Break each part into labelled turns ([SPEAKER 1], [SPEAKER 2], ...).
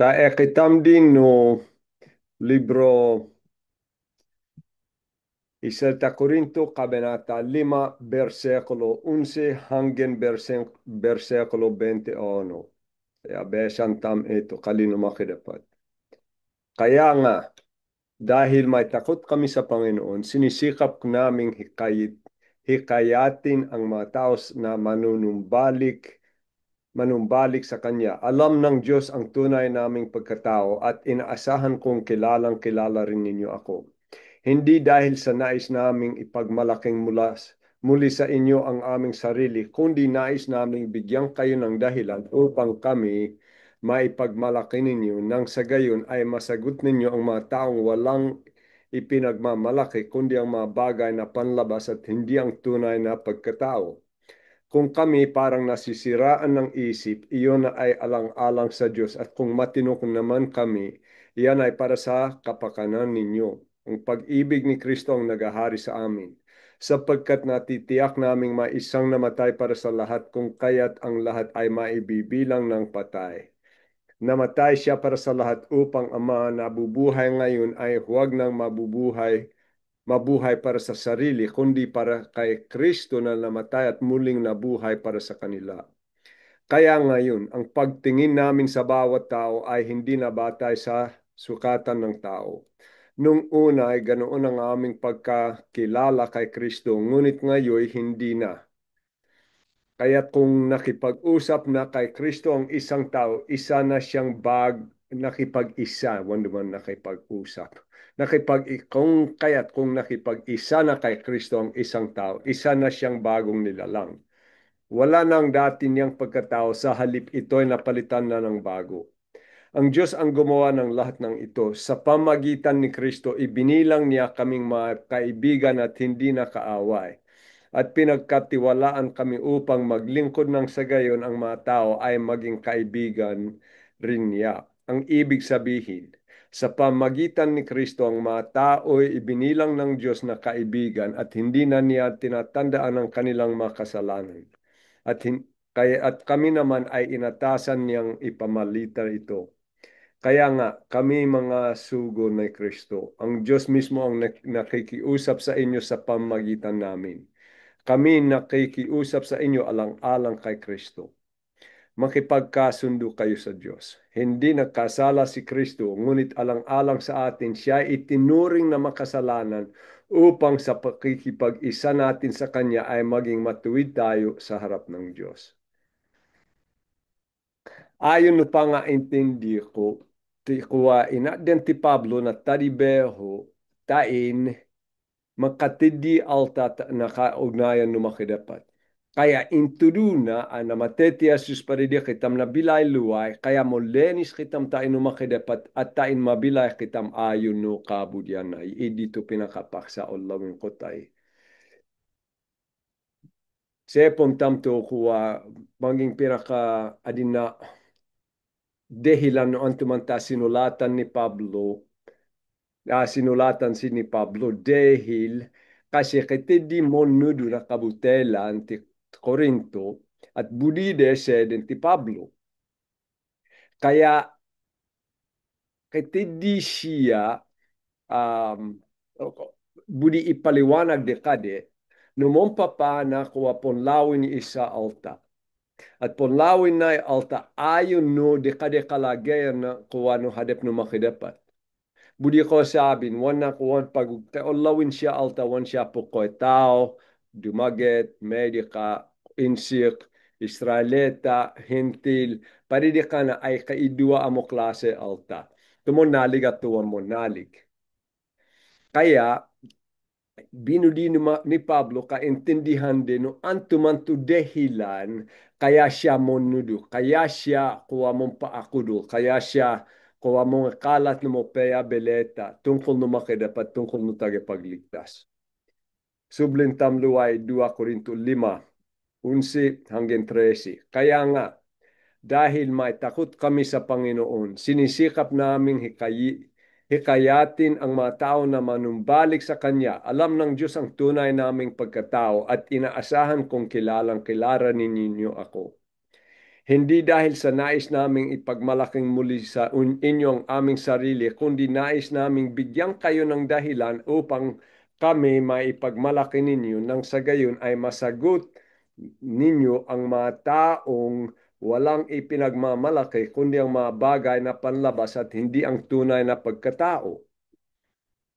[SPEAKER 1] Taekitam din no libro Isalta Corinto Kabanata 5 versikulo 11 hanggang versikulo 21. Kaya besan tam ito kalino makidapat. Kaya nga, dahil may takot kami sa Panginoon, sinisikap naming hikayatin ang mga tao na manumbalik sa Kanya. Alam ng Diyos ang tunay naming pagkatao at inaasahan kong kilalang kilala rin ninyo ako. Hindi dahil sa nais naming ipagmalaking muli sa inyo ang aming sarili, kundi nais naming bigyan kayo ng dahilan upang kami maipagmalaki ninyo nang sa gayon ay masagot ninyo ang mga taong walang ipinagmamalaki kundi ang mga bagay na panlabas at hindi ang tunay na pagkatao. Kung kami parang nasisiraan ng isip, iyon ay alang-alang sa Diyos at kung matinok naman kami, iyan ay para sa kapakanan ninyo. Ang pag-ibig ni Kristo ang nagahari sa amin, sapagkat natitiyak naming may isang namatay para sa lahat kung kaya't ang lahat ay maibibilang ng patay. Namatay siya para sa lahat upang ang mga nabubuhay ngayon ay huwag nang mabuhay para sa sarili, kundi para kay Kristo na namatay at muling nabuhay para sa kanila. Kaya ngayon, ang pagtingin namin sa bawat tao ay hindi na batay sa sukatan ng tao. Nung una ay ganoon ang aming pagkakilala kay Kristo, ngunit ngayon hindi na. Kaya kung nakipag-usap na kay Kristo ang isang tao, isa na siyang nakipag-isa, wala naman nakipag-usap. Kung nakipag-isa na kay Kristo ang isang tao, isa na siyang bagong nilalang. Wala nang dati niyang pagkatao, sa halip ito'y napalitan na ng bago. Ang Diyos ang gumawa ng lahat ng ito. Sa pamagitan ni Kristo, ibinilang niya kaming mga kaibigan at hindi na kaaway. At pinagkatiwalaan kami upang maglingkod ng sa gayon ang mga tao ay maging kaibigan rin niya. Ang ibig sabihin, sa pamagitan ni Kristo ang mga tao ay ibinilang ng Diyos na kaibigan at hindi na niya tinatandaan ang kanilang mga kasalanan. At kami naman ay inatasan niyang ipamalita ito. Kaya nga, kami mga sugo ni Kristo, ang Diyos mismo ang nakikiusap sa inyo sa pamagitan namin. Kami nakikiusap sa inyo alang-alang kay Kristo. Makipagkasundo kayo sa Diyos. Hindi nagkasala si Kristo, ngunit alang-alang sa atin, siya itinuring na makasalanan upang sa pakikipag-isa natin sa Kanya ay maging matuwid tayo sa harap ng Diyos. Ayon no pa nga intindi ko, ti kuwa inadenti Pablo na tadibeho tain makatidi alta nakaugnayan no makidapat. Kaya intuduna na mateti asus paridi kitam na bilay luway, kaya mo lenis kitam tain no makidapat at tain mabilay kitam ayon no kabudyan ay idito pinakapaksa o lawin ko tayo. Sepon tamto kuwa maging pinaka adina dahilan no antumanta sinulatan ni Pablo, sinulatan si ni Pablo dahil kasi kitidi mo nudo na kabutelan ti Corinto at budide seden ti Pablo. Kaya kitidi siya um, budi ipaliwanag de kade numompa pa na kuwa ponlawin isa alta. At ponlawin na alta ayon no de kade kalagayan na kuwa no hadep no makidapat. Budi ko sabin, wana kuwan pag teolawin siya alta, wan siya po ko tao, dumaget, medika, insik, Israelita, Hentil, paridi ka na ay kaidua amo klase alta. Tumon nalig at tuwan mo nalig. Kaya, binudi ni Pablo kaintindihan din no antuman tu dehilan kaya siya monudo, kaya siya kuwa mong paakudo, kaya siya kuwa mong kalat no mo peya beleta tungkol no makidapat tungkol no tagapagligtas. Sublin tamluay 2 Korinto 5, 11 hanggang 13. Kaya nga, dahil may takot kami sa Panginoon, sinisikap naming hikayatin ang mga tao na manumbalik sa Kanya. Alam ng Diyos ang tunay naming pagkatao at inaasahan kong kilalang kilala ninyo ako. Hindi dahil sa nais naming ipagmalaking muli sa inyong aming sarili, kundi nais naming bigyan kayo ng dahilan upang kami maipagmalaki ninyo nang sa gayon ay masagot ninyo ang mga taong walang ipinagmamalaki kundi ang mga bagay na panlabas at hindi ang tunay na pagkatao.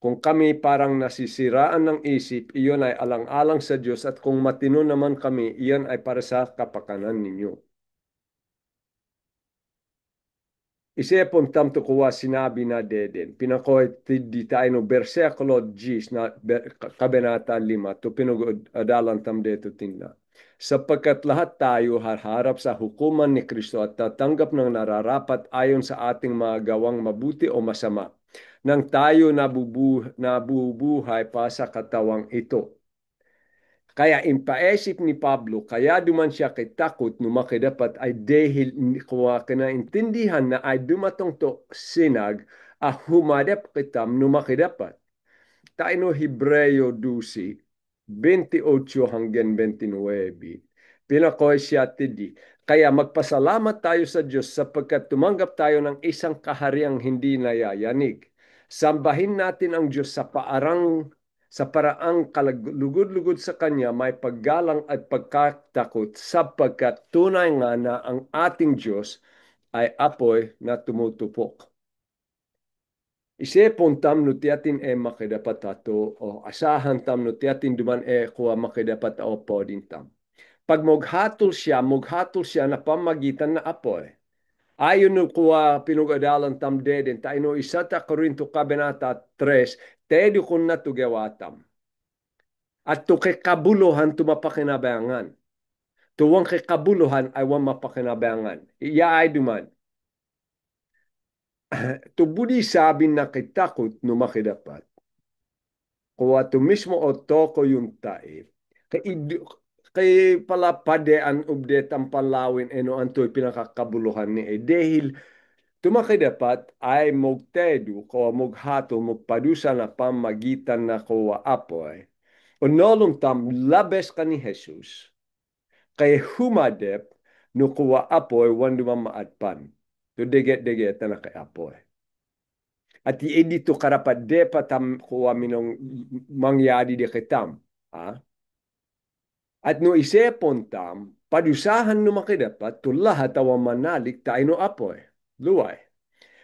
[SPEAKER 1] Kung kami parang nasisiraan ng isip, iyon ay alang-alang sa Diyos at kung matino naman kami, iyon ay para sa kapakanan ninyo. Isipon tamto kuwa sinabi na deden. Pinakoy di tayo no bersekulo 10 na kabanata 5 to pinag-adalan tam deto tinda. Sapagkat lahat tayo harharap sa hukuman ni Kristo at tatanggap ng nararapat ayon sa ating mga gawang mabuti o masama. Nang tayo nabubuhay pa sa katawang ito. Kaya impaisip ni Pablo, kaya duman siya kay takot no makidapat ay dahil kuha kinaintindihan na ay dumatong to sinag a humadap kitam no makidapat. Tayo no Hebreo 12, 28 hanggang 29. Pinakoy siya tidi. Kaya magpasalamat tayo sa Diyos sapagkat tumanggap tayo ng isang kahariang hindi nayayanig. Sambahin natin ang Diyos sa paraang kalugod-lugod sa Kanya may paggalang at pagkatakot sapagkat tunay nga na ang ating Diyos ay apoy na tumutupok. Isipon tam no tiatin makidapat ato o asahan tam no tiatin duman kuha makidapat o podin tam. Pag mughatol siya na pamagitan na apoy. Ayon no kuha pinugadalan tam deden, tayo no isa ta Korinto kabanata 3, tedo kun na tugawatam. At to kay kabuluhan tumapakinabangan. Tuwang kay kabuluhan ay wang mapakinabangan. Iya ay duman. Tubudi sabi na kitakot no makidapat. Kuha to mismo o toko yung tae. Kay pala padean update ang palawin eno antoy pinakakabuluhan ni dahil tumakidapat ay mogtedu ko moghato mogpadusa na pamagitan na kuwa apoy. Unolong tam labes ka ni Jesus kay humadep no kuwa apoy wan dumamaadpan. To deget-deget na kay apoy. At dito karapat de patam kuwa minong mangyari di kitam. Ha? At no isepon tam, padusahan no makidapat, tulahat awa manalik tayo no apoy. Luway.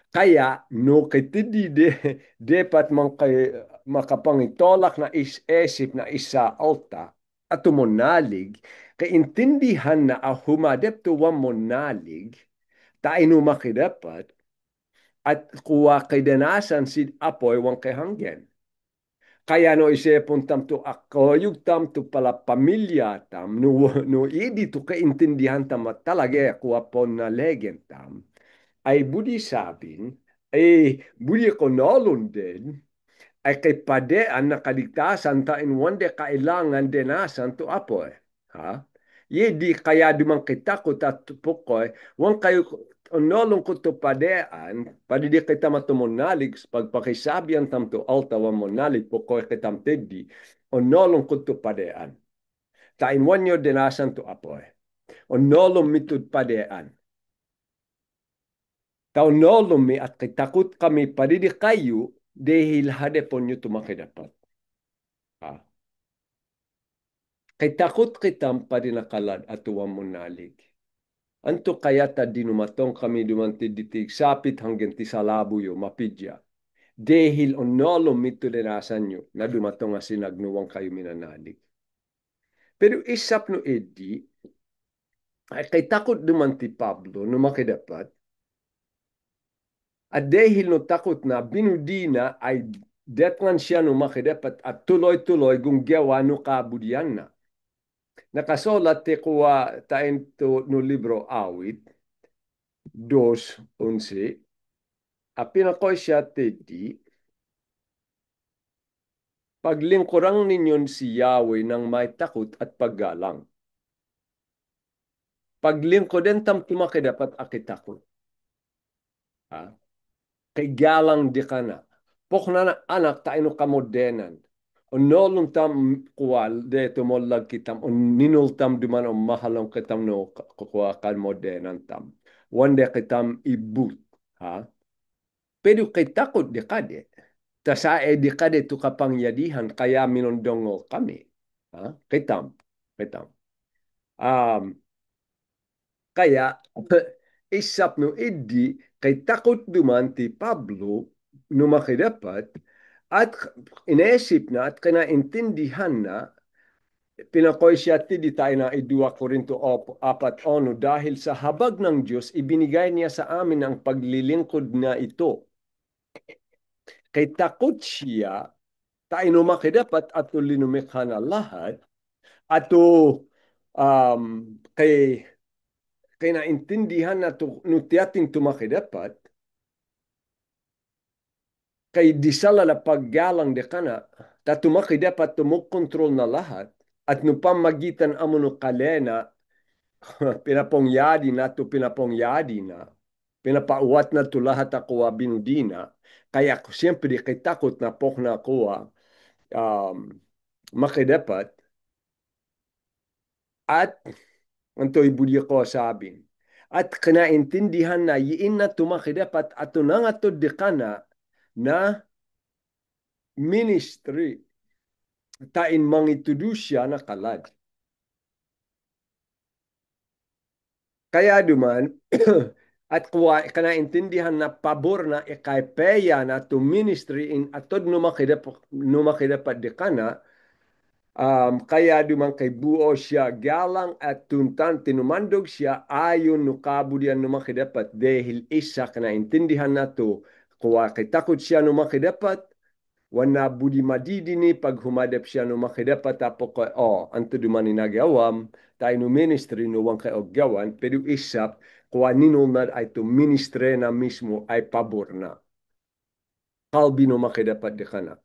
[SPEAKER 1] Kaya no kitidi depat makapangitolak na isip na isa alta at tumonalig, kay intindihan na humadep tuwa monalig, tayo no makidapat, at kuwa kay danasan si apoy wang kay hanggen. Kaya no isipon tam to ako, yung tam to pala pamilya tam, no idi to kaintindihan tam at talaga kuwa po na legend tam, ay budi sabin, ay budi ko nolon din, ay kay padean na kaligtasan ta in wande kailangan dinasan to apoy. Ha? Yedi kaya dumang kita ko tatupokoy, wang kayo nolong ko to padean, padidi kita matumunalig, pagpakisabihan tam to alta wa monalig pokoy kitam tedi, onolong ko to padean. Ta in wanyo dinasan to apoy. Onolong mitud padean. Taunolong mi at kitakot kami padidi kayo dahil hadepon nyo tumakidapat. Ha? Kay takot kitam pa rin nakalad at tuwang monalig. Anto kaya ta dinumatong kami dumanti ditig sapit hanggang ti salabuyo mapidya. Dahil onolong mito dinasan nyo na dumatong nga sinagnuwang kayo minanalig. Pero isap no edi, ay kay takot dumanti Pablo no makidapat, at dahil no takot na binudina ay detngan siya no makidapat at tuloy-tuloy kung gawa no kabudyan na. Nakasulat ti kuwa tayo no libro awit, 2:11, a pinakoy siya tedi, paglingkurang ninyon si Yahweh ng may takot at paggalang. Paglingkoden tam tumakidapat akitakot. Ha? Kay galang di ka na. Pok na anak tayo no kamodenan. Nolong tam kual de tumollag kitam on ninul tam duman on mahalong kitam no kuwa kan modernan tam. Wande kitam ibut ha. Pero kay takot di kade. Tasae di kade tu kapangyarihan kaya minondongo kami. Ha? Kitam. Kitam. Um, kaya isap no idi kay takot duman ti Pablo numakidapat at inesip na at kinaintindihan na pinakoy siya ti di tayo na idua Korinto 4:1 dahil sa habag ng Diyos ibinigay niya sa amin ang paglilingkod na ito. Kay takot siya tayo numakidapat at linumikha na lahat ato um, kay naintindihan na nutiating tumakidapat kay di sala na paggalang de kana ta tumakidapat tumukontrol na lahat at no pamagitan amo no kalena pinapongyadi na to pinapongyadi na pinapauwat na to lahat ako binudina kaya ako siyempre kay takot na pok na ako um, makidapat at anto ibudi ko sabi at kinaintindihan na yiin na tumakidapat at tunangatod di kana na ministry tain mangitudu siya na kalad. Kaya duman, at kuwa kanaintindihan na pabor na ikaipeya na to ministry in atod numakidapat di kana, kaya duman kay buo siya galang at tuntan tinumandog siya ayon no kabudian numakidapat dahil isa kanaintindihan na to kuwa kay takot siya numakidapat wana budi madidini pag humadap siya no makidapat tapo ko anto dumani nagawam tayo no ministry no wang kay oggawan pero isap kuha ninunad ay to ministry na mismo ay pabor na kalbi no makidapat di kana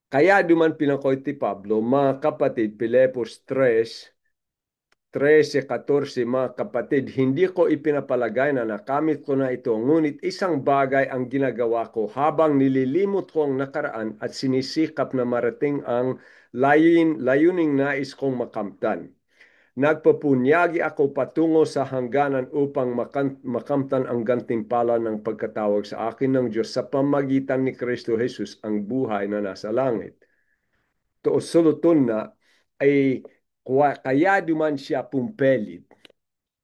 [SPEAKER 1] kaya duman pinakoy ti Pablo mga kapatid Pilipos 3:13-14 mga kapatid, hindi ko ipinapalagay na nakamit ko na ito, ngunit isang bagay ang ginagawa ko habang nililimot ko ang nakaraan at sinisikap na marating ang layuning nais kong makamtan. Nagpapunyagi ako patungo sa hangganan upang makamtan ang gantimpala ng pagkatawag sa akin ng Diyos sa pamagitan ni Kristo Jesus ang buhay na nasa langit. To suluton na ay kaya duman siya pumpelit,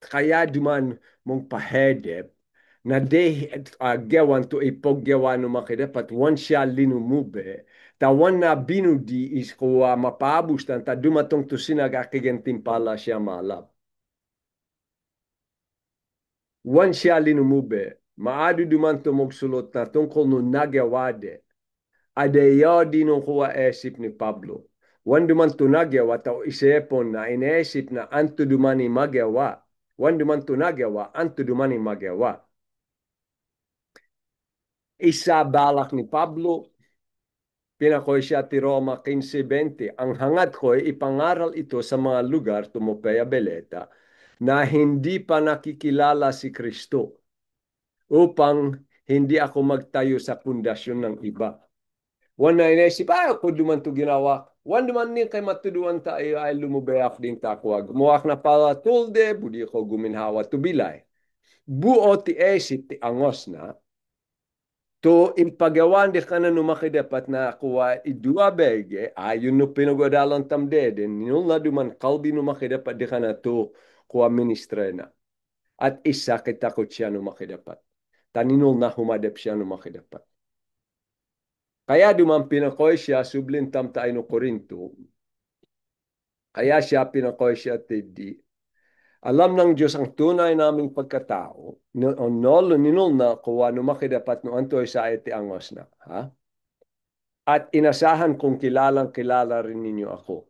[SPEAKER 1] kaya duman mong pahedep, na de gawan to ipoggawa no makidapat wan siya linumube tawan na binudi is kuwa mapabustan ta dumatong to sinagakigantimpala siya malap wan siya linumube maado duman to mogsulot na tungkol no nagawade adeyo di no kuwa esip ni Pablo wan duman to nagawa tao isepon na inesip na anto dumani magawa wan duman to nagawa anto dumani magawa isa balak ni Pablo, pinakoy siya ti Roma 15:20. Ang hangad ko ay ipangaral ito sa mga lugar, Tumopea, Beleta, na hindi pa nakikilala si Kristo upang hindi ako magtayo sa pundasyon ng iba. Wan na inesip, ako duman to ginawa. Wan duman ni kay matuduan tayo ay lumubayak din takwag. Muwak na pala tulde, budi ko guminhawa to bilay. Buo ti esip ti angos na, to impagawan di ka na numakidapat na kuwa idua bege ayon no pinagwadalan tamdeden nung na duman kalbi numakidapat di ka na to kuwa ministre na at isa kitakot siya numakidapat taninol na humadap siya numakidapat kaya duman pinakoy siya sublin tam tayo no Korinto kaya siya pinakoy siya tidi alam ng Diyos ang tunay naming pagkatao. Ninol na kuha numakidapat no antoy sa iti angos na. Ha? At inasahan kong kilalang kilala rin ninyo ako.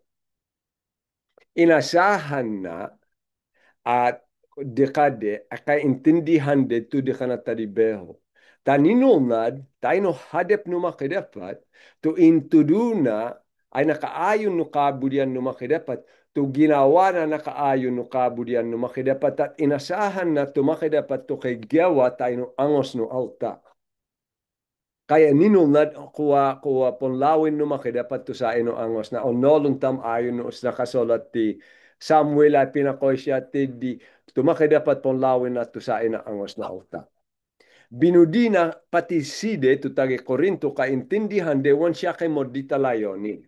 [SPEAKER 1] Inasahan na at dekade kay intindihan dito di ka na talibeho. Taninunad, tayo no hadep no makidapat, to intudu na ay nakaayon no kabudian no makidapat, to ginawa na nakaayon no kabudian no makidapat at inasahan na to makidapat to kay gawa tayo no angos no alta. Kaya ninunad kuwa ponlawin no makidapat to sa ino angos na onolong tam ayon no sa kasulat ti Samuel at pinakoy siya ti di tumakidapat ponlawin na to sa ina angos na uta. Binudina pati side to tagi Korinto kaintindihan dewan siya kay modita layonin.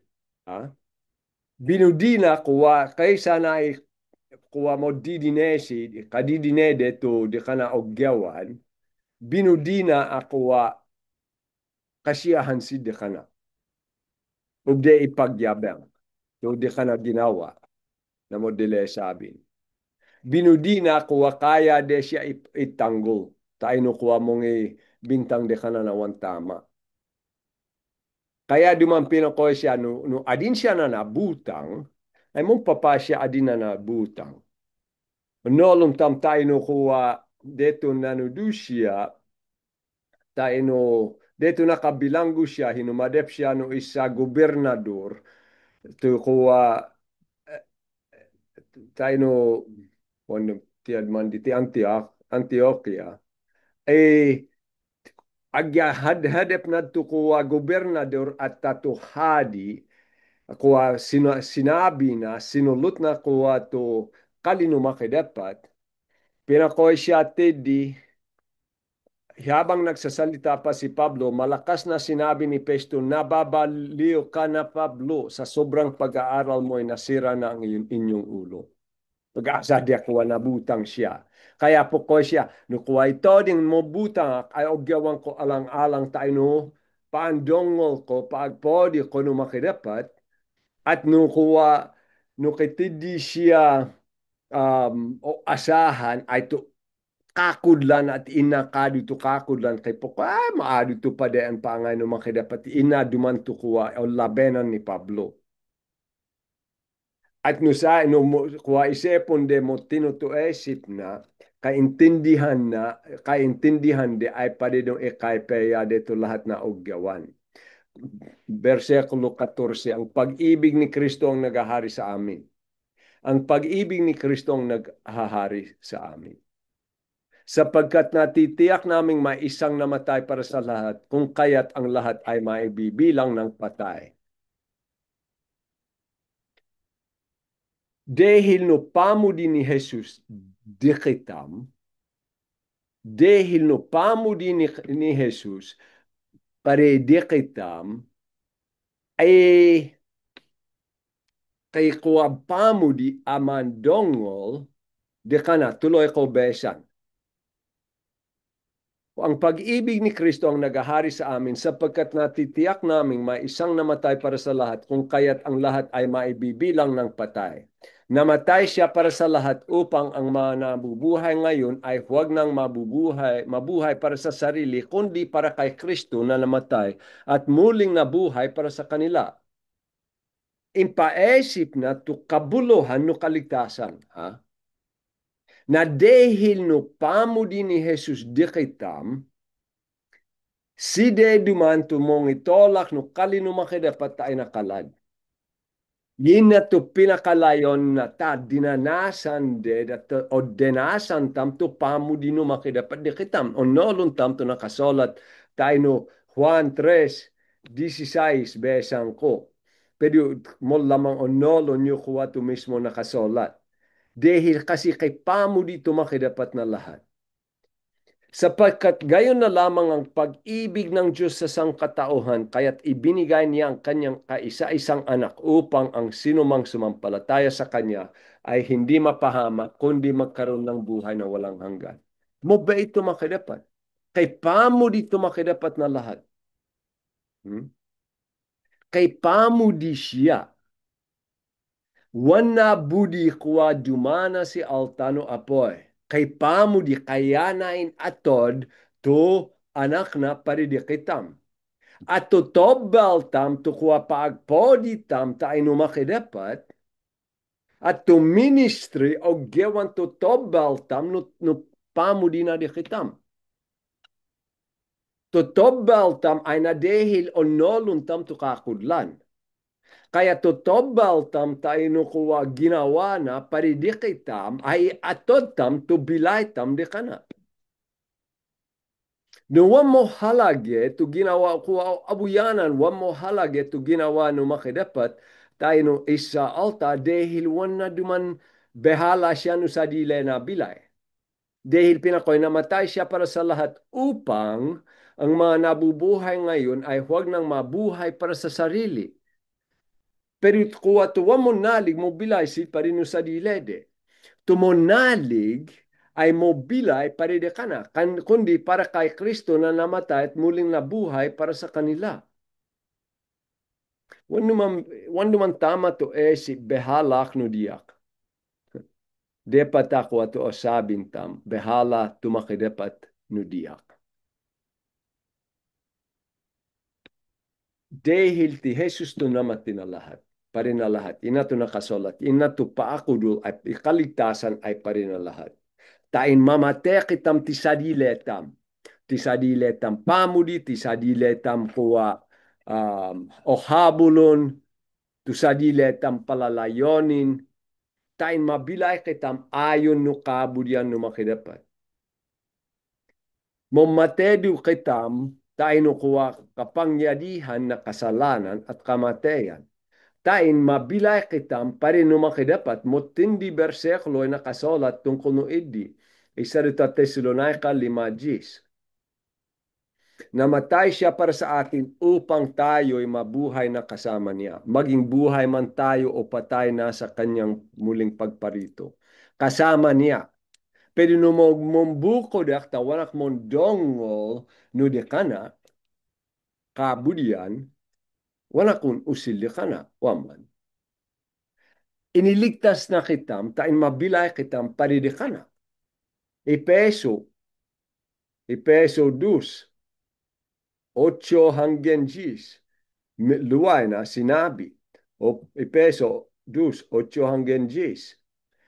[SPEAKER 1] Ha? Binudina kuwa kaysa na kuwa mo didinesi kadidinede to di kana ogyawan binudina akuwa kasiyahan si di kana. Ug di ipagyabang. So di ka na ginawa na mo dili sabi. Binudi na kuwa kaya de siya itanggol. Tayo no kuwa mong bintang de ka na nawan tama. Kaya duman pinakoy siya no adin siya na nabutang ay mong papa siya adin na nabutang. Nolong tam tayo no kuwa deto nanudu siya tayo no deto nakabilanggo siya hinumadep siya no isa gobernador to kuwa tayo no kuno tiad man di ti Antioquia eh agya hadep na to kuwa gobernador at tatuhadi kuwa sinabi na sinulot na kuwa to kalino makidapat pinakoy siya di habang nagsasalita pa si Pablo, malakas na sinabi ni Pesto, nababaliw ka na Pablo, sa sobrang pag-aaral mo ay nasira na ang inyong ulo. Pag-asa di ako nabutang siya. Kaya po ko siya, no kuwa ito ding mo butang, ay ogyawan ko alang-alang tayo no, paandongol ko, paagpodi ko no makidapat, at no kuwa, no kitidi siya o asahan, ay to kakudlan at ina kadu to kakudlan kay po ay maadu to pa ang pangay no makidapat ina duman to kuwa o labenan ni Pablo. At no sa no kuha isipon de mo tinutuesip na kaintindihan de ay padidong ikaypeya dito lahat na ogyawan. Versikulo 14, ang pag-ibig ni Kristo ang naghahari sa amin. Ang pag-ibig ni Kristo ang naghahari sa amin. Sapagkat natitiyak naming may isang namatay para sa lahat, kung kaya't ang lahat ay maibibilang ng patay. Dahil no pamudi ni Jesus dikitam, dahil no pamudi ni Jesus pare dikitam, ay kay kuwa pamudi amandongol, di ka na tuloy ko besan. Ang pag-ibig ni Kristo ang naghahari sa amin sapagkat natitiyak naming may isang namatay para sa lahat kung kaya't ang lahat ay maibibilang ng patay. Namatay siya para sa lahat upang ang mga nabubuhay ngayon ay huwag nang mabuhay para sa sarili kundi para kay Kristo na namatay at muling nabuhay para sa kanila. Impaesip na to kabuluhan no kaligtasan. Ha? Na dahil no pamudi ni Jesus dikitam, si de duman tumong itolak no kalino makidapat tayo nakalad. Yin na to pinakalayon na ta dinanasan de o denasan tam to pamudi no makidapat dikitam. O nolon tam to nakasolat tayo no Juan 3:16 besang ko. Pero mo lamang o nolon nyo kuwa to mismo nakasolat. Dahil kasi kay pamudi to makidapat na lahat. Sapagkat gayon na lamang ang pag-ibig ng Diyos sa sangkatauhan, kaya't ibinigay niya ang kanyang kaisa-isang anak upang ang sinumang sumampalataya sa kanya ay hindi mapahamak, kundi magkaroon ng buhay na walang hanggan. Mo ba ito makidapat? Kay pamo dito makidapat na lahat. Kay pamo di siya. Wana budi kuwa dumana si altano apoy. Kay pamo di kayanain atod to anak na paridikitam. At to tobal tam to kuwa paagpodi tam ta inumakidapat. At to ministry o gewan to tobal tam no pamo di na dikitam. To tobal tam ay na dehil o nolon tam to kakudlan. Kaya totobal tam tayo no kuwa ginawa na paridikitam ay atod tam to bilay tam di kana. No wan mo halage to ginawa ko abuyanan, wan mo halage to ginawa no makidapat, tayo no isa alta dahil wan na duman behala siya no sa dile na bilay. Dahil pinakoy namatay siya para sa lahat upang ang mga nabubuhay ngayon ay huwag nang mabuhay para sa sarili. Pero kuwa tuwa mo nalig mo bilay si parino sa dilede. Tumonalig ay mobilay paride ka na, kundi para kay Kristo na namatay at muling nabuhay para sa kanila. Wano man tama to si behalak no diak. Depat ako ato sabing tam, behala tumakidepat no diak. Dahil ti Jesus to namat na lahat, parin na lahat. Ina to nakasolat, ina to paakudul ay ikaligtasan ay parin na lahat. Tain mamate kitam ti sadiletam. Ti sadiletam pamudi, ti sadiletam kuwa o habulon, ti sadiletam palalayonin. Tain mabilay kitam ayon no kabudyan no makidapat. Mamatedu kitam, tain no kuwa kapangyarihan na kasalanan at kamatayan. Tain mabilay kitam parin no makidapat mo tindi bersekulo ay nakasolat tungkol no idi. Isa rito Tesalonica 5:10. Namatay siya para sa atin upang tayo'y mabuhay na kasama niya. Maging buhay man tayo o patay na sa kanyang muling pagparito. Kasama niya. Pero no mombuko dak tawanak mon dongol no de kana kabudian wala kun usil de kana waman. Iniligtas na kitam tain mabilay kitam paride kana. Epeso 2 8 hanggang 10. Luway na sinabi o Epeso 2, 8 hanggang 10.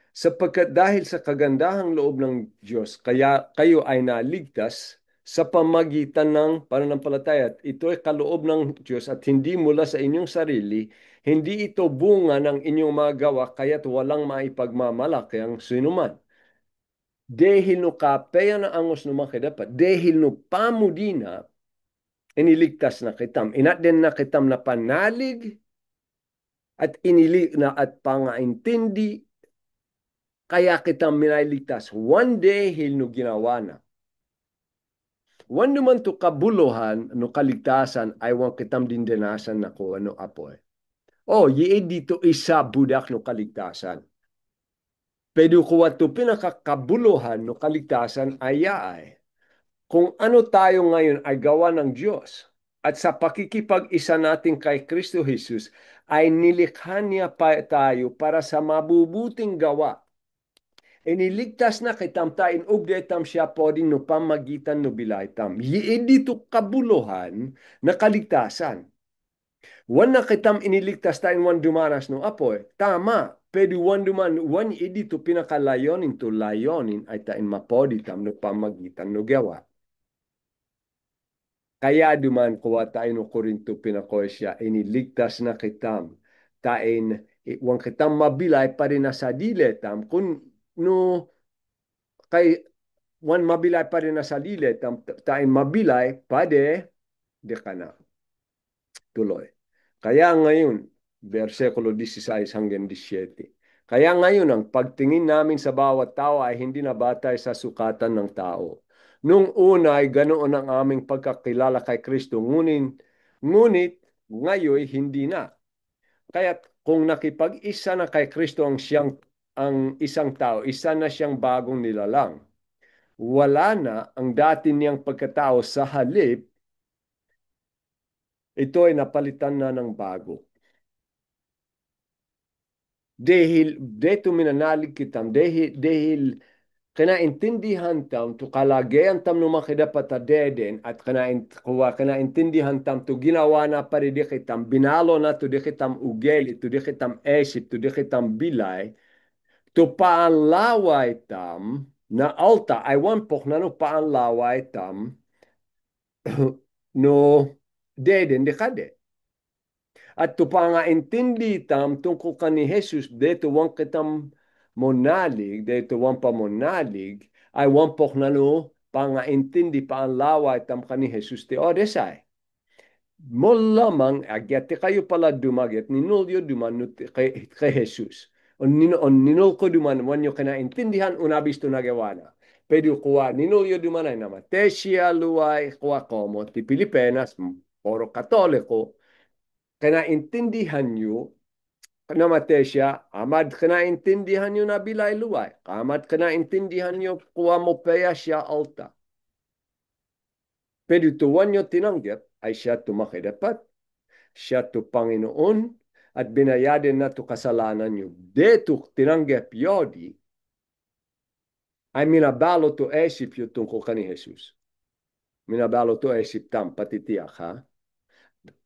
[SPEAKER 1] Sapagkat dahil sa kagandahang loob ng Diyos, kaya kayo ay naligtas sa pamagitan ng pananampalataya. At ito ay kaloob ng Diyos at hindi mula sa inyong sarili, hindi ito bunga ng inyong mga gawa, kaya't walang maipagmamalaki ang sinuman. Dahil no kapeya na angos no makidapat, dahil no pamudina, iniligtas na kitam. Inat din na kitam na panalig at inili na at pangaintindi kaya kitam minailigtas. One day hil no ginawa na. One naman to kabuluhan no kaligtasan ay wang kitam din dinasan na ko ano apoy. Oh, yi dito isa budak no kaligtasan. Pero kuwa to pinakakabuluhan no kaligtasan ay kung ano tayo ngayon ay gawa ng Diyos at sa pakikipag-isa natin kay Kristo Jesus ay nilikha niya pa tayo para sa mabubuting gawa. Iniligtas na kitam tain ubdetam siya poding no pamagitan no bilaytam. Dito kabuluhan na kaligtasan. Wan na kitam iniligtas tain wan dumanas no apoy. Tama. Pero wan duman, wan dito pinakalayonin to layonin ay tain mapoditam no pamagitan no gawa. Kaya duman kuwa tayo no Korinto pinakoy siya, iniligtas na kitam. Tain, wang kitam mabilay pa rin na sa diletam. Kung no, kay, wan mabilay pa rin na sa diletam, tain mabilay, pade, de ka na. Tuloy. Kaya ngayon, versikulo 16 hanggang 17. Kaya ngayon, ang pagtingin namin sa bawat tao ay hindi na batay sa sukatan ng tao. Nung una ay ganoon ang aming pagkakilala kay Kristo, ngunit ngayon hindi na. Kaya kung nakipag-isa na kay Kristo ang isang tao, isa na siyang bagong nilalang. Wala na ang dati niyang pagkatao, sa halip, ito ay napalitan na ng bago. Dahil deto minanalig kitam, dahil kinaintindihan tam, to kalagayan tam no makidapat adeden, at kinaintindihan tam, to ginawa na pari di kitam, binalo na to di kitam ugeli, to di kitam esip, to di kitam bilay, to paanlaway tam, na alta, ay wampok na no paanlaway tam, no deden di kade. At to pa nga intindi tam tungkol ka ni Jesus, deto wang kitam monalig, deto wang pamonalig, ay wampok na no pangaintindi paanlaway tam kani Jesus ti odesay. Mo lamang agyat kayo pala dumagit ninulyo duman kay Jesus. On ninul ko duman wanyo kinaintindihan unabis to nagawana. Pero kuwa ninulyo duman ay naman. Tesia luway kuwa komo ti Pilipinas, poro katoliko, kinaintindihan nyo namate siya, amad kinaintindihan nyo na bilay luway. Amad kinaintindihan nyo kuwa mo peya siya alta. Pero tuwan nyo tinanggap ay siya tumakidapat. Siya to Panginoon at binayadin na to kasalanan nyo. Deto tinanggap yodi ay minabalo to esip yung tungkol ka ni Jesus. Minabalo to esip tam patitiyak ha.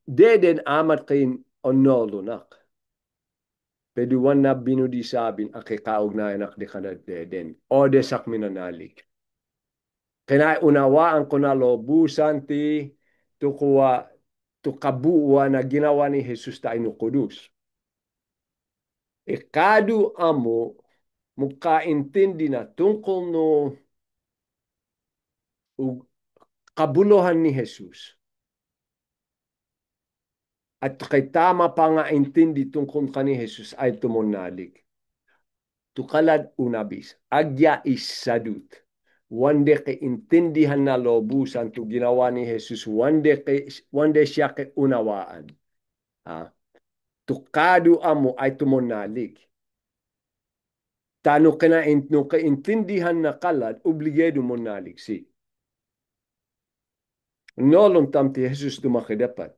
[SPEAKER 1] Deden amat kain onolunak. Peduwan na binudi sabin akikaugnayan ak de kanad deden. O desak minanalik. Kaya unawaan ko na lobusan ti tukuwa to kabuuan na ginawa ni Jesus tayo no kudus. Kadu amo mukaintindi na tungkol no kabuluhan ni Jesus. At kay tama pa nga intindi tungkol ka ni Jesus ay tumunalig. Tukalad unabis, agya isadut. Wande kay intindihan na lobusan to ginawa ni Jesus. Wande siya kay unawaan. Ha? Tukado amo ay tumunalig. Tano ka na intindihan na kalad, obligado mo nalig si. Nolong tam ti Jesus tumakidapat.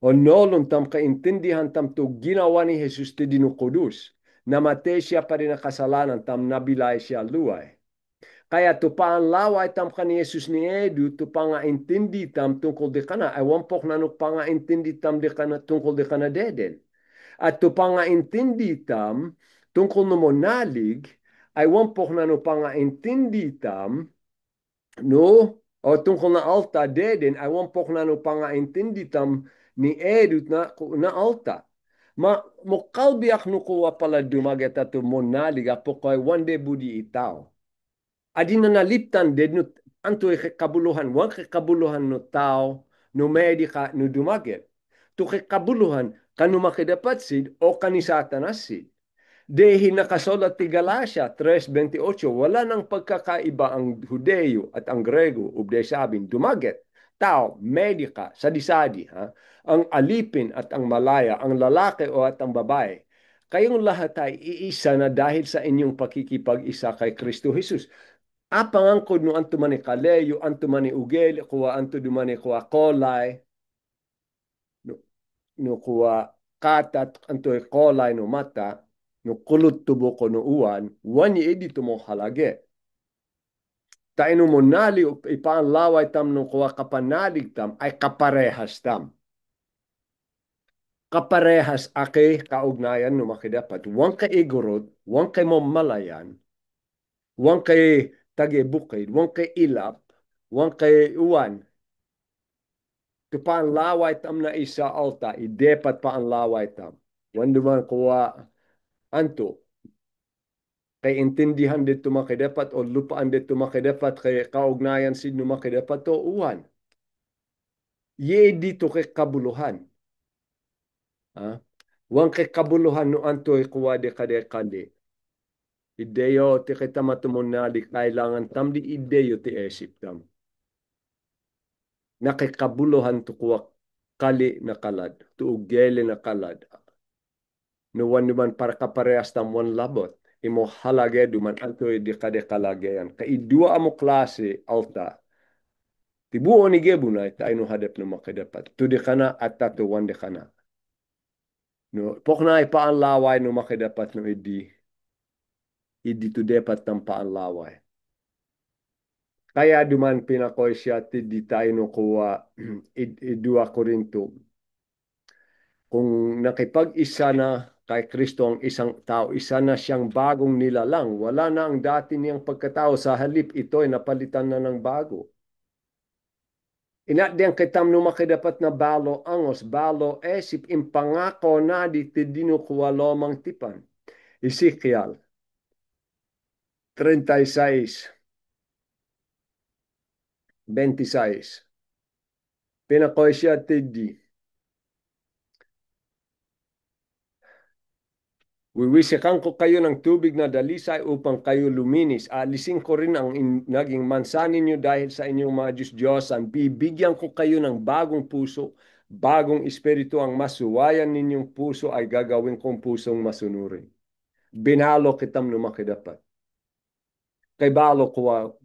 [SPEAKER 1] O nolong tam kaintindihan tam to ginawa ni Jesus ti dinukudus. Namatay siya pa rin na kasalanan tam nabilay siya luay. Kaya to paanlaway tam ka ni Jesus ni Edu, to pangaintindi tam tungkol di kana. Ay wampok na no pangaintindi tam di kana tungkol di kana deden. At to pangaintindi tam tungkol no monalig, ay wampok na no pangaintindi tam no o tungkol na alta deden, ay wampok na no pangaintindi tam ni Edu na alta. Mokalbiak no kuwa pala dumaget at monalig apok ay wande budi itaw. Adi na naliptan din no anto kabuluhan, wan kabuluhan no tao, no medika, no dumaget. To kabuluhan, kanu makidapat sid o kanisatanas sid. Dehi nakasulat ti Galacia 3:28, wala nang pagkakaiba ang Hudeo at ang Grego, ubday sabing dumaget, tao, medika, sadisadi, ha? Ang alipin at ang malaya, ang lalaki o at ang babae. Kayong lahat ay iisa na dahil sa inyong pakikipag-isa kay Kristo Jesus. Apangangkod no anto mani kaleyo, anto mani ugel, kuwa anto dumani kuwa kolay, no kuwa katat, anto kolay no mata, no kulot tubo ko no uwan, wani edi mo halage. Tayo no monali, ipaanlaway tam no kuwa kapanalig tam, ay kaparehas tam. Kaparehas ake kaugnayan no makidapat. Wang ka igorod, wang kay mamalayan, wang kay tagebukid, wang kay ilap, wang kay uwan. Tu paanlaway tam na isa alta, idepat paanlaway tam. Wan duman kuwa anto, kay intindihan dito makidapat o lupaan dito makidapat kay kaugnayan sin makidapat to uwan. Ye dito kay kabuluhan. Ha? Wan kay kabuluhan no anto kuwa de kade. Ideyo ti kita matumunali kailangan tam di ideyo ti esip tam. Nakikabuluhan to kuwa kali na kalad, tuugele na kalad. No wan duman para kaparehas tam wan labot. Imo halage duman antoy di kade kalagayan. Kaidua amo klase alta. Tibuo ni gebunay tayo no hadap no makidapat. Tudi kana at tato wande kana. No, pokna ipaan laway no makidapat no idi to depat tam paan laway. Kaya duman pinakoy siya ti di tayo no kuwa idua Korinto. Kung nakipag-isa na kay Kristo ang isang tao, isa na siyang bagong nilalang. Wala na ang dati niyang pagkatao. Sa halip ito ay napalitan na ng bago. Inat diyan kitam no makidapat na balo angos, balo esip impangako na di tidinukuwa lomang tipan. Ezekiel 36. 26. Pinakoy siya tidi. Wiwisikan ko kayo ng tubig na dalisay upang kayo luminis. Alisin ko rin ang naging mansa ninyo dahil sa inyong mga Diyos-Diyosan. Bibigyan ko kayo ng bagong puso, bagong espiritu. Ang masuwayan ninyong puso ay gagawin kong pusong masunurin. Binalo kitam numakidapat. Kay balo ko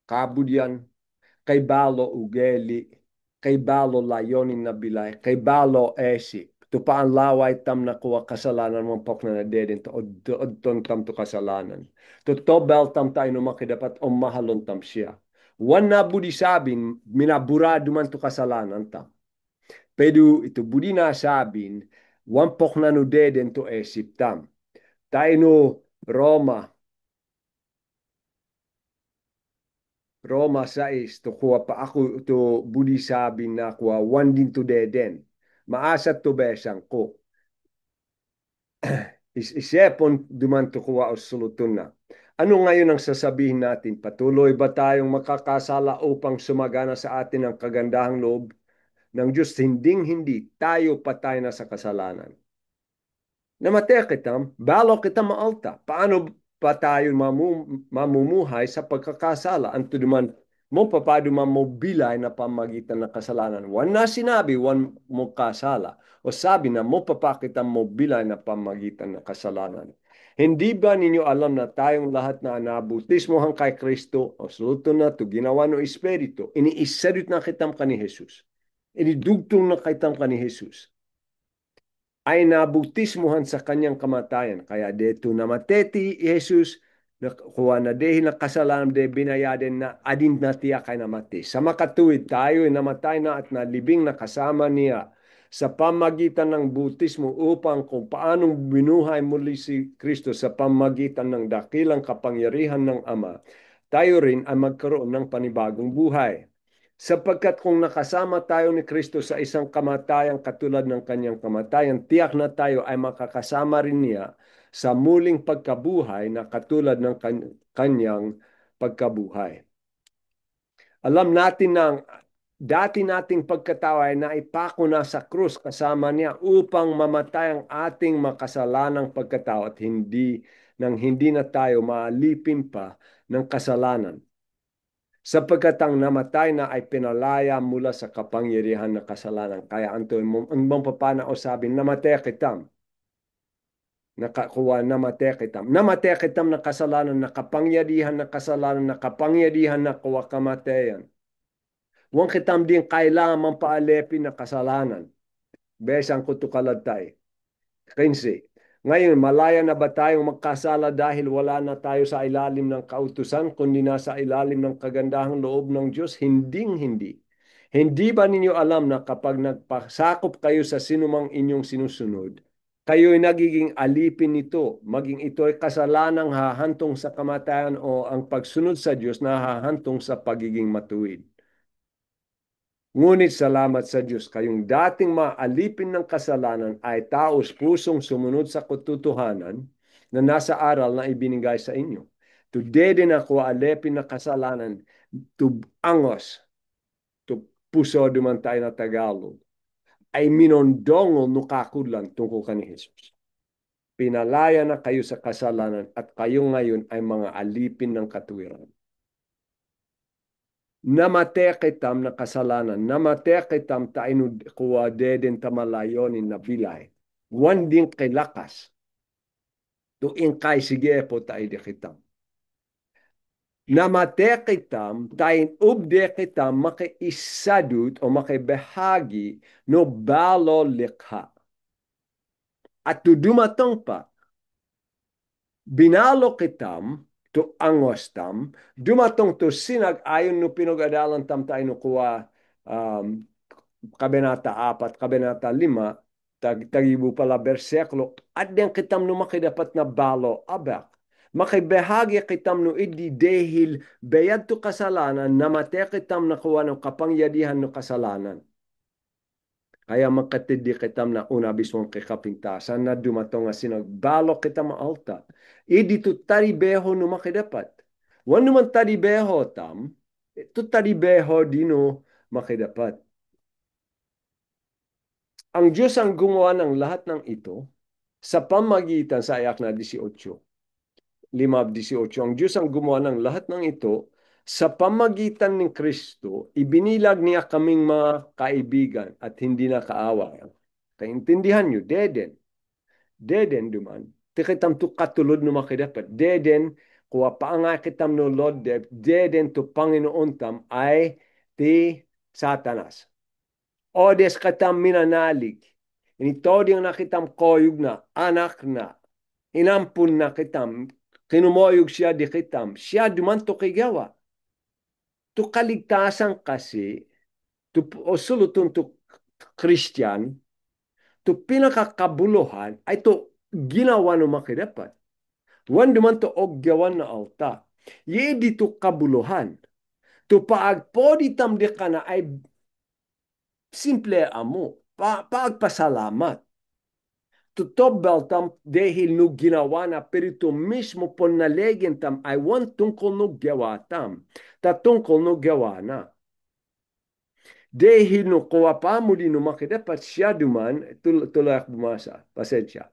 [SPEAKER 1] kabudyan, kay balo ugeli, kay balo layonin na bilay, kay balo esi. Tupaan laway tam na kuwa kasalanan mong pok na nadedin to odton tam to kasalanan. To tobel tam tayo numakidapat o mahalon tam siya. Wan na budi sabin, minaburado man to kasalanan tam. Pero ito budi na sabin, wan pok na no deden to esip tam. Tayo no Roma, Roma 6, to kuha pa ako to budi sabi na kuha, one din to deden. Maasat to besang ko. Isipon duman to kuha o sulutun na. Ano ngayon ang sasabihin natin? Patuloy ba tayong makakasala upang sumagana sa atin ang kagandahang loob ng Diyos? Hinding-hindi tayo patay na sa kasalanan. Namatay kita, balo kita maalta. Paano pa tayo mamumuhay sa pagkakasala? Anto duman mo papado mamobilay na pamagitan ng kasalanan. Wan na sinabi, wan mo kasala. O sabi na mo papakita mobilay na pamagitan ng kasalanan. Hindi ba ninyo alam na tayong lahat na nabutismohan kay Kristo o suluto na to ginawa no Espiritu, iniisadit na kitam ka ni Jesus. Inidugtong na kitam ka ni Jesus ay nabautismohan sa kanyang kamatayan. Kaya dito namateti Jesus, kuha na dahil na kasalanan de binayaden na adin na tiya kay namati. Sa makatuwid tayo ay namatay na at nalibing na kasama niya sa pamagitan ng bautismo upang kung paanong binuhay muli si Kristo sa pamagitan ng dakilang kapangyarihan ng Ama, tayo rin ay magkaroon ng panibagong buhay. Sapagkat kung nakasama tayo ni Kristo sa isang kamatayan katulad ng kanyang kamatayan, tiyak na tayo ay makakasama rin niya sa muling pagkabuhay na katulad ng kanyang pagkabuhay. Alam natin na dati nating pagkatao ay naipako na sa krus kasama niya upang mamatay ang ating makasalanang pagkatao at hindi na tayo maalipin pa ng kasalanan. Sapagkat ang namatay na ay pinalaya mula sa kapangyarihan ng kasalanan. Kaya anto mong papana o sabi, namatay kitam. Nakakuha, namatay kitam. Namatay kitam na kasalanan, nakapangyarihan na kasalanan, nakapangyarihan na kuwa kamatayan. Huwag kitam din kailangan mampaalepin na kasalanan. Besang kutukaladtay. 15. Ngayon, malaya na ba tayong magkasala dahil wala na tayo sa ilalim ng kautusan, kundi nasa ilalim ng kagandahang loob ng Diyos? Hinding-hindi. Hindi ba ninyo alam na kapag nagpasakop kayo sa sinumang inyong sinusunod, kayo'y nagiging alipin nito, maging ito'y kasalanang hahantong sa kamatayan o ang pagsunod sa Diyos na hahantong sa pagiging matuwid? Ngunit salamat sa Diyos, kayong dating maalipin ng kasalanan ay taos pusong sumunod sa katotohanan na nasa aral na ibinigay sa inyo. Today din ako alipin na kasalanan, to angos, to puso duman tayo na Tagalog, ay minondongo nukakulan tungkol kani Jesus. Pinalaya na kayo sa kasalanan at kayo ngayon ay mga alipin ng katuwiran. Namatay kitam na kasalanan, namatay kitam tayo kuwa deden tamalayonin na bilay. Wan din kay lakas. Tuing kay sige po tayo di kitam. Namatay kitam, tayo ubde kitam makiisadut o makibahagi no balo likha. At dumatong pa, binalo kitam, to angos tam, dumatong to sinag ayon no pinag-adalan tam tayo no kuwa kabenata 4, kabenata 5, tagibu pala berseklo, at den kitam no makidapat na balo abak. Makibahagi kitam no idi dehil bayad to kasalanan, namatay kitam na kuha no kapangyarihan no kasalanan. Kaya makatindi kitam na una bismong kikapintasan na dumatong nga sinagbalo kita maalta. Idi to taribeho no makidapat. Wan naman taribeho tam, tutaribeho dino makidapat. Ang Diyos ang gumawa ng lahat ng ito sa pamagitan sa ayak na 18. 5:18. Ang Diyos ang gumawa ng lahat ng ito sa pamagitan ng Kristo, ibinilag niya kaming mga kaibigan at hindi na kaaway. Kaintindihan nyo, deden. Deden duman. Ti kitam tu katulod no makidapat. Deden, kuwa paanga kitam no lodeb, deden tu Panginoon tam ay ti Satanas. Odes katam minanalig. Ini toding nakitam koyug na, anak na, inampun na kitam, kinumoyog siya di kitam, siya dumanto kay gawa. Tu kaligtasan kasi, tu osulutun tu Christian, tu pinakakabuluhan, ay tu ginawa no makidapat. Wan dumanto og gawan na alta. Ye di tu kabuluhan. Tu paagpodi tam di ka na ay simple amo. Paagpasalamat. Tutobel tam dahil no ginawa na perito mismo pon nalegen tam ay wan tungkol no gawa tam. Ta tungkol no gawa na. Dahil no kuwa pa mo din no makidapat siya duman, tuloy ako bumasa. Pasensya.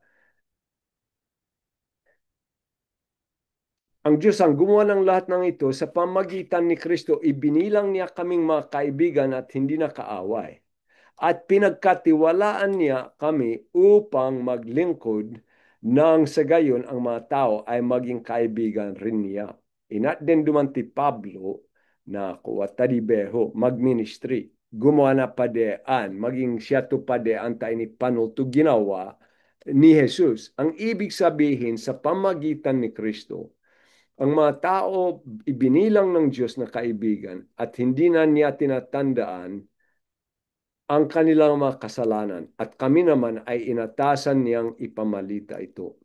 [SPEAKER 1] Ang Diyos ang gumawa ng lahat ng ito sa pamagitan ni Kristo, ibinilang niya kaming mga kaibigan at hindi na kaaway. At pinagkatiwalaan niya kami upang maglingkod nang sa gayon ang mga tao ay maging kaibigan rin niya. Inat din dumanti Pablo na kuwa tadibeho, magministry, gumawa na padean, maging siya to padean tayo ni Panul to ginawa ni Jesus. Ang ibig sabihin sa pamagitan ni Kristo, ang mga tao ibinilang ng Diyos na kaibigan at hindi na niya tinatandaan ang kanilang mga kasalanan at kami naman ay inatasan niyang ipamalita ito.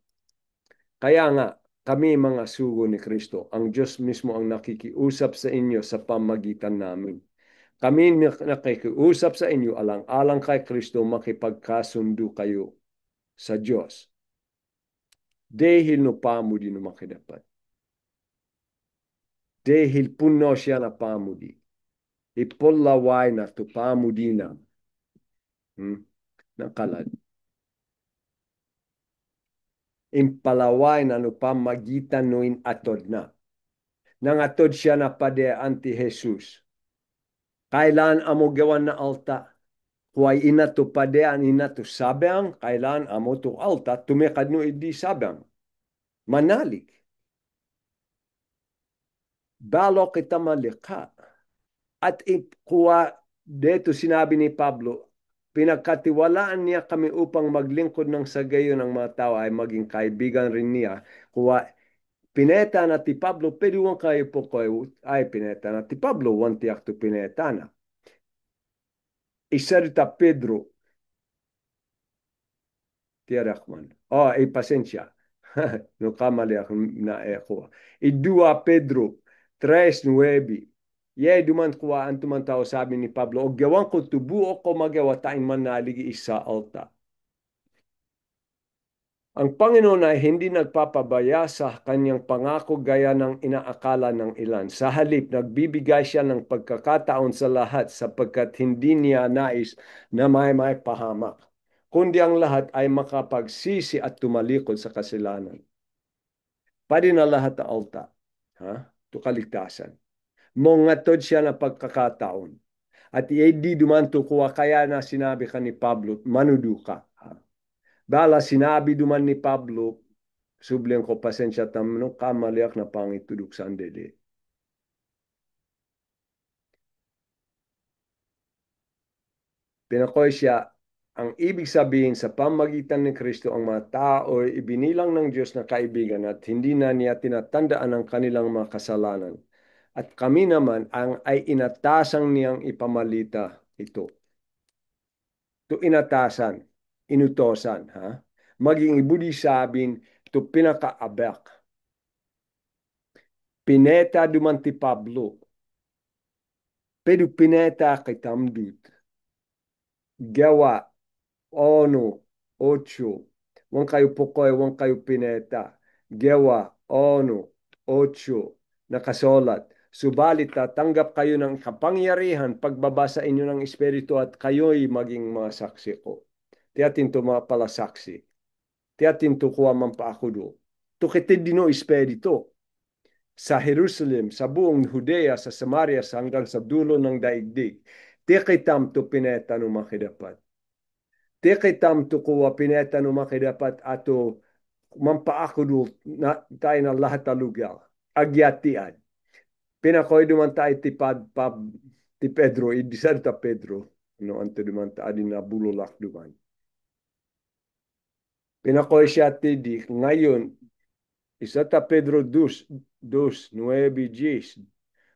[SPEAKER 1] Kaya nga, kami mga sugo ni Kristo, ang Diyos mismo ang nakikiusap sa inyo sa pamagitan namin. Kami nakikiusap sa inyo alang-alang kay Kristo makipagkasundo kayo sa Diyos. Dahil no pamudi no makidapat. Dahil puno siya na pamudi. Ipolaway na to pamudi na. Nakalad. Impalaway na no pamagitan no in atod na. Nang atod siya na pade anti Jesus. Kailan amo gawan na alta? Huwag inato padean inato sabang, kailan amo to alta, tumekad no idi sabang. Manalig. Balo kita malikha. At kuwa dito sinabi ni Pablo, pinagkatiwalaan niya kami upang maglingkod ng sa gayon ng mga tao ay maging kaibigan rin niya. Kuwa pineta na ti Pablo, pero wang kayo po kayo ay pineta na ti Pablo, wang tiyak to pineta na. Isarita Pedro, tiyarakman. Oh, ay pasensya. No kamali ako na ako. Idua Pedro, 3:9. Ye duman kuwa ang tumantaw sabi ni Pablo, o gawan ko tubuo ko magawa tain manaligi isa alta. Ang Panginoon ay hindi nagpapabaya sa kanyang pangako gaya ng inaakala ng ilan. Sa halip, nagbibigay siya ng pagkakataon sa lahat sapagkat hindi niya nais na may pahamak, kundi ang lahat ay makapagsisi at tumalikod sa kasilanan. Pwede na lahat na alta. Ha? Ito kaligtasan. Mongatod siya na pagkakataon. At hindi dumanto kuha kaya na sinabi ka ni Pablo, manudu ka. Bala sinabi duman ni Pablo, subliang ko pasensya tamno, kamaliak na pangitudok sa andede. Pinakoy siya, ang ibig sabihin sa pamagitan ni Kristo, ang mga tao ay ibinilang ng Diyos na kaibigan at hindi na niya tinatandaan ang kanilang mga kasalanan. At kami naman ay inatasang niyang ipamalita ito. Ito inatasan, inutosan, ha? Maging ibudi sabin, ito pinakaabak. Pineta dumanti Pablo. Pero pineta kay Tamdut. Gawa, ono, ocho. Wang kayo pukoy, wang kayo pineta. Gawa, ono, ocho. Nakasolat. Subalit tatanggap kayo ng kapangyarihan pagbaba sa inyo ng Espiritu at kayo'y maging mga saksi ko. Tiyatin to mga pala saksi. Tiyatin to kuha mampaakudo. Tukitid dino Espiritu sa Jerusalem, sa buong Judea, sa Samaria, hanggang sa dulo ng daigdig. Tikitam to pineta no makidapat. Tikitam to kuha pineta no makidapat ato mampaakudo na tayo na lahat na lugar. Agyatian. Pinakoy duman tayo ti Pedro, idisar ta Pedro. No, anto duman ta adin na bulolak duman. Pinakoy siya ti di, ngayon, isa ta Pedro 2:9.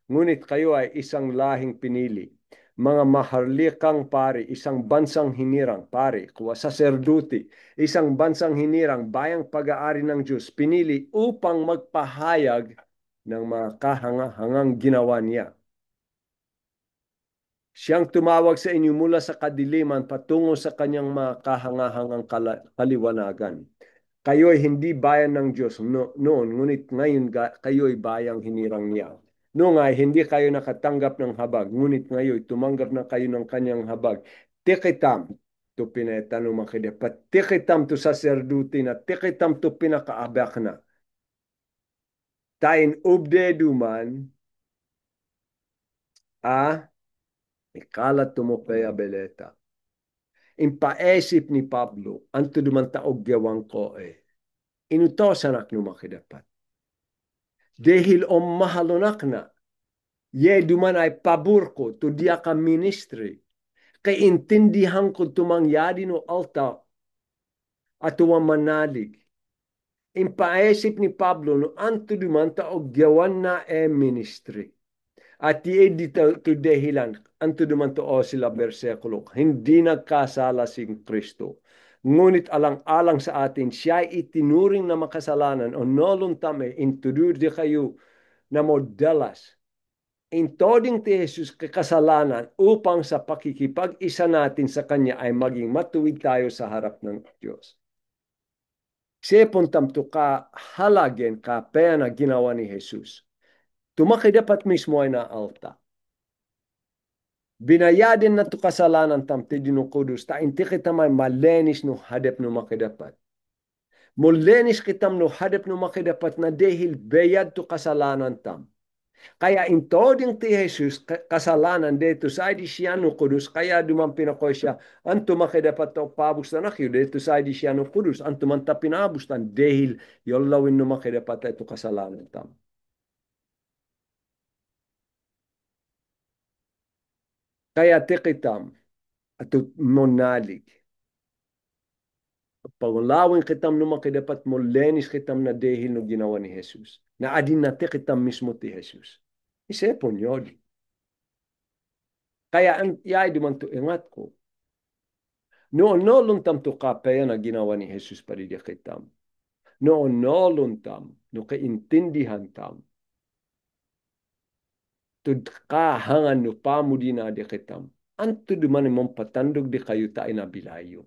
[SPEAKER 1] Ngunit kayo ay isang lahing pinili, mga maharlikang pari, isang bansang hinirang pari, kuwa saserduti, isang bansang hinirang, bayang pag-aari ng Diyos, pinili upang magpahayag ng mga kahangahangang ginawa niya. Siyang tumawag sa inyo mula sa kadiliman patungo sa kanyang mga kahangahangang kaliwanagan. Kayo'y hindi bayan ng Diyos noon, ngunit ngayon kayo'y bayang hinirang niya. Noong ay hindi kayo nakatanggap ng habag, ngunit ngayon tumanggap na kayo ng kanyang habag. Tikitam to pinetano makidapat. Tikitam to saserduti na. Tikitam to pinakaabak na. Tain ubde duman ikalat mo kaya beleta. Impaesip ni Pablo, anto duman taog gawang ko inutosan ak no makidapat. Dahil mahalonak na, ye duman ay pabor ko, to diya ka ministry, kay intindihan ko tumangyari no alta at manalig. Impaesip ni Pablo no anto duman taog gawan na ministry. At di to dahilan, anto duman to sila bersekulo, hindi nagkasala si Kristo. Ngunit alang-alang sa atin, siya itinuring na makasalanan o nolong tame, intudur di kayo na modelas. Intoding ti Jesus kakasalanan upang sa pakikipag-isa natin sa Kanya ay maging matuwid tayo sa harap ng Diyos. Sepon tamto ka halagen ka pena ginawa ni Jesus. Tumakay dapat mismo ay na alta. Binayadin na to kasalanan tamti dinukudus ta inti kita may malenis no hadep no makidapat. Mulenis kitam no hadep no makidapat na dahil bayad to kasalanan tam. Kaya intoding ti Jesus kasalanan dito sa di siya no kudus kaya duman pinakoy siya anto makidapat to pabus na nakyo dito sa di siya no kudus anto man ta pinabus tan dahil yollawin no makidapat ito kasalanan tam. Kaya tikitam at monalig. Paglawin kitam no makidapat mo lenis kitam na dahil no ginawa ni Jesus. Na adin na kitam mismo ti Jesus. Isepon yun. Kaya ang yay duman to ingat ko. Noon nolong tam to kapaya na ginawa ni Jesus paridiya kitam. Noon nolong tam no kaintindihan tam. Tud kahangan no pamudi na di kitam. Anto duman mong patandog di kayo tayo na bilayo.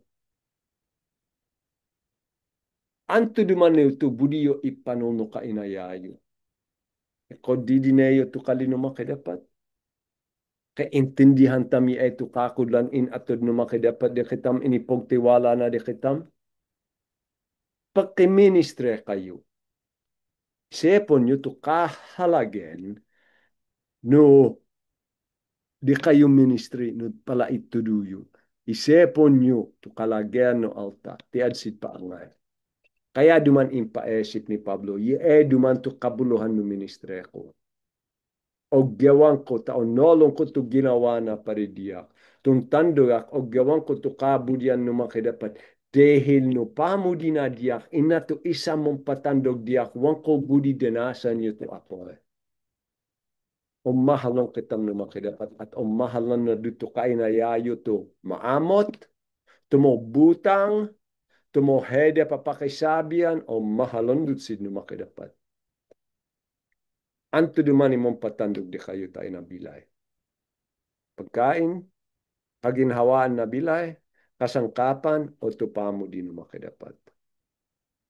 [SPEAKER 1] Anto duman ito budiyo ipanuno ka inayayo. Kod didineyo to kalino makidapat. Kaintindihan tami ito kakudlan in atod no makidapat di kitam inipogtiwala na di kitam. Pagkiministre kayo. Sepon nyo to kahalagen no di kayo ministry no pala ituduyo. Isepon nyo to kalagyan no alta. Tiad sit pa angay. Kaya duman impaesip ni Pablo, duman to kabuluhan no ministre ko. Og gawang ko taon nolong ko to ginawa na paridiya. Tung tandogak og gawang ko to kabudian no makidapat. Dahil no pamudi na diyak, ina to isa mong patandog diyak, wang ko budi denasan nyo to ako. Umahal ng kitang no makidapat at umahal na dito kain na yayo to. Maamot, tumobutang, tumohede papakisabian, o mahalon dutsid no makidapat. Anto duman imong patandog di kayo tayo na bilay. Pagkain, paginhawaan na bilay, kasangkapan, o tupamo din makidapat.